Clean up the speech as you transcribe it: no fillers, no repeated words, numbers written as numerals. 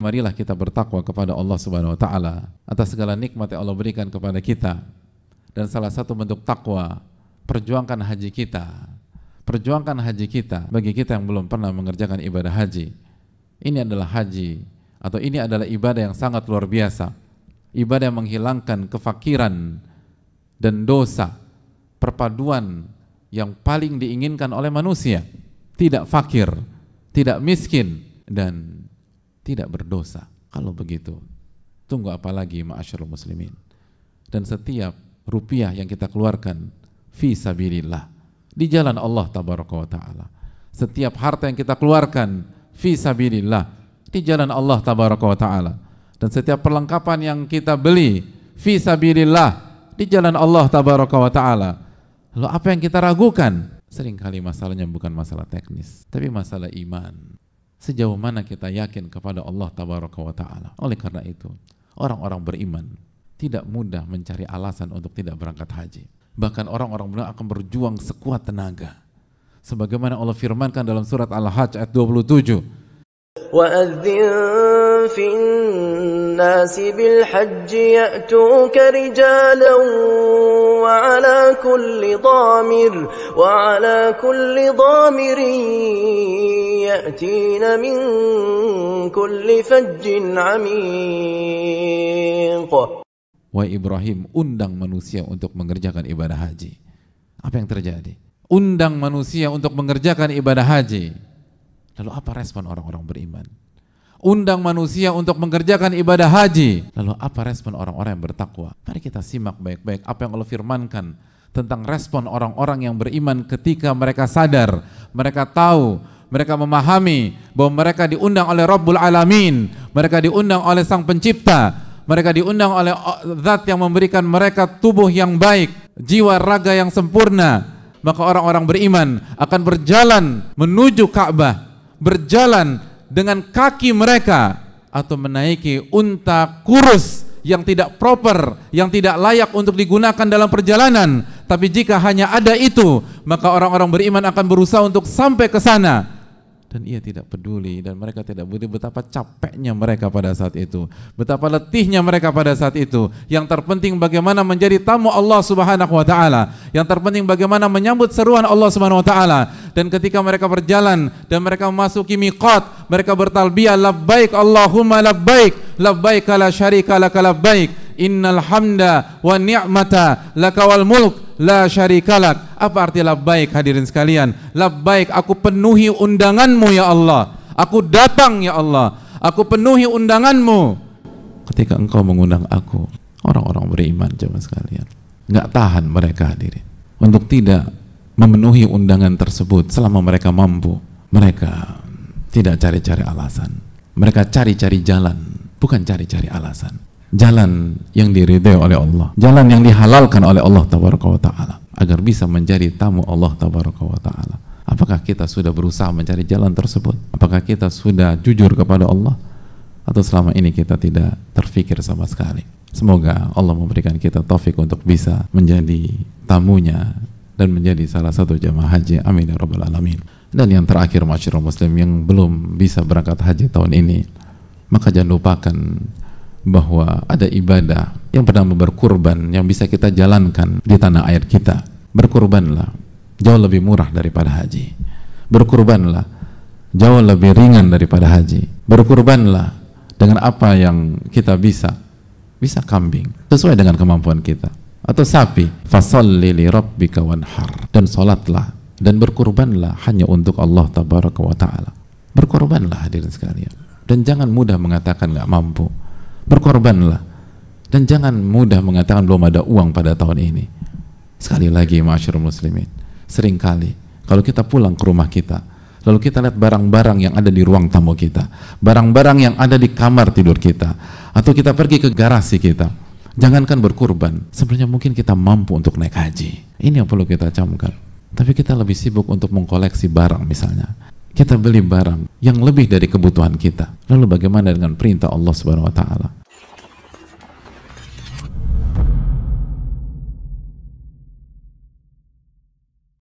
Marilah kita bertakwa kepada Allah Subhanahu wa taala atas segala nikmat yang Allah berikan kepada kita. Dan salah satu bentuk takwa, perjuangkan haji kita. Perjuangkan haji kita bagi kita yang belum pernah mengerjakan ibadah haji. Ini adalah haji atau ini adalah ibadah yang sangat luar biasa. Ibadah yang menghilangkan kefakiran dan dosa. Perpaduan yang paling diinginkan oleh manusia. Tidak fakir, tidak miskin, dan tidak berdosa. Kalau begitu, tunggu apa lagi ma'asyarul muslimin? Dan setiap rupiah yang kita keluarkan fi sabilillah, di jalan Allah tabaraka wa ta'ala, setiap harta yang kita keluarkan fi sabilillah, di jalan Allah tabaraka wa ta'ala, dan setiap perlengkapan yang kita beli fi sabilillah, di jalan Allah tabaraka wa ta'ala. Lalu apa yang kita ragukan? Seringkali masalahnya bukan masalah teknis, tapi masalah iman. Sejauh mana kita yakin kepada Allah tabaraka wa ta'ala. Oleh karena itu, orang-orang beriman tidak mudah mencari alasan untuk tidak berangkat haji. Bahkan orang-orang beriman akan berjuang sekuat tenaga. Sebagaimana Allah firmankan dalam surat Al-Hajj ayat 27. وَأَذِّن فِي النَّاسِ بِالْحَجِّ يَأْتُوكَ رِجَالًا وَعَلَى كُلِّ ضَامِرٍ يَأْتِينَ مِنْ كُلِّ فَجٍّ عَمِيقٍ. Wahai Ibrahim, undang manusia untuk mengerjakan ibadah haji. Apa yang terjadi? Undang manusia untuk mengerjakan ibadah haji. Lalu apa respon orang-orang beriman? Undang manusia untuk mengerjakan ibadah haji. Lalu apa respon orang-orang yang bertakwa? Mari kita simak baik-baik apa yang Allah firmankan tentang respon orang-orang yang beriman ketika mereka sadar, mereka tahu, mereka memahami bahwa mereka diundang oleh Rabbul Alamin, mereka diundang oleh Sang Pencipta, mereka diundang oleh Zat yang memberikan mereka tubuh yang baik, jiwa raga yang sempurna. Maka orang-orang beriman akan berjalan menuju Ka'bah, berjalan dengan kaki mereka atau menaiki unta kurus yang tidak proper, yang tidak layak untuk digunakan dalam perjalanan. Tapi jika hanya ada itu, maka orang-orang beriman akan berusaha untuk sampai ke sana. Dan ia tidak peduli, dan mereka tidak peduli betapa capeknya mereka pada saat itu, betapa letihnya mereka pada saat itu. Yang terpenting bagaimana menjadi tamu Allah Subhanahu wa taala. Yang terpenting bagaimana menyambut seruan Allah Subhanahu wa taala. Dan ketika mereka berjalan dan mereka memasuki miqat, mereka bertalbiyah labbaik Allahumma labbaik, labbaik la syarika laka labbaik. Innal hamda wa ni'mata laka wal mulk la syarikalak. Apa arti labbaik hadirin sekalian? Labbaik, aku penuhi undanganmu ya Allah. Aku datang ya Allah. Aku penuhi undanganmu. Ketika engkau mengundang aku, orang-orang beriman jemaah sekalian, nggak tahan mereka hadirin untuk tidak memenuhi undangan tersebut selama mereka mampu. Mereka tidak cari-cari alasan. Mereka cari-cari jalan, bukan cari-cari alasan. Jalan yang diridhai oleh Allah, jalan yang dihalalkan oleh Allah tabaraka wa ta'ala, agar bisa menjadi tamu Allah tabaraka wa ta'ala. Apakah kita sudah berusaha mencari jalan tersebut? Apakah kita sudah jujur kepada Allah? Atau selama ini kita tidak terfikir sama sekali? Semoga Allah memberikan kita taufik untuk bisa menjadi tamunya dan menjadi salah satu jamaah haji. Amin ya rabbal alamin. Dan yang terakhir, masyarakat muslim yang belum bisa berangkat haji tahun ini, maka jangan lupakan bahwa ada ibadah yang bernama berkurban yang bisa kita jalankan di tanah air kita. Berkurbanlah, jauh lebih murah daripada haji. Berkurbanlah, jauh lebih ringan daripada haji. Berkurbanlah dengan apa yang kita bisa kambing sesuai dengan kemampuan kita, atau sapi. Fasalli li rabbika wanhar, dan salatlah dan berkurbanlah hanya untuk Allah tabaraka wa ta'ala. Berkorbanlah hadirin sekalian, dan jangan mudah mengatakan nggak mampu. Berkorbanlah, dan jangan mudah mengatakan belum ada uang pada tahun ini. Sekali lagi masyarul muslimin, seringkali kalau kita pulang ke rumah kita, lalu kita lihat barang-barang yang ada di ruang tamu kita, barang-barang yang ada di kamar tidur kita, atau kita pergi ke garasi kita, jangankan berkurban, sebenarnya mungkin kita mampu untuk naik haji. Ini yang perlu kita camkan. Tapi kita lebih sibuk untuk mengkoleksi barang misalnya. Kita beli barang yang lebih dari kebutuhan kita. Lalu bagaimana dengan perintah Allah Subhanahu wa ta'ala?